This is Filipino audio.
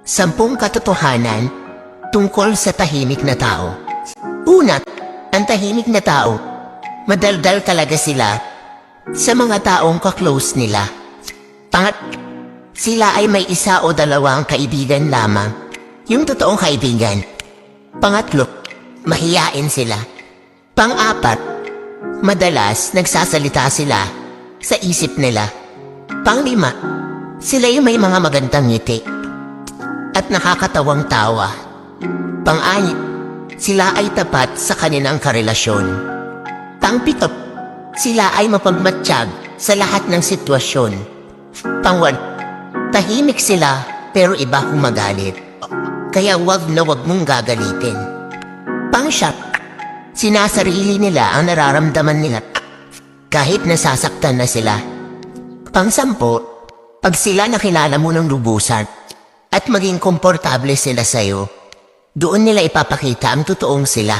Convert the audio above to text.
10 katotohanan tungkol sa tahimik na tao. Una, ang tahimik na tao, madaldal talaga sila sa mga taong ka-close nila. Sila ay may isa o dalawang kaibigan lamang, yung totoong kaibigan. Pangatlo, mahiyain sila. Pang-apat, madalas nagsasalita sila sa isip nila. Pang-lima, sila yung may mga magandang ngiti at nakakatawang tawa. Pang-anim, sila ay tapat sa kanilang karelasyon. Pang-pito, sila ay mapagmatsyag sa lahat ng sitwasyon. Pang-walo, tahimik sila pero iba kung magalit. Kaya wag na wag mong gagalitin. Pang-siyam, sinasarili nila ang nararamdaman nila kahit nasasaktan na sila. Pang-10, pag sila nakilala mo ng lubusan at maging komportable sila sa'yo, doon nila ipapakita ang totoong sila.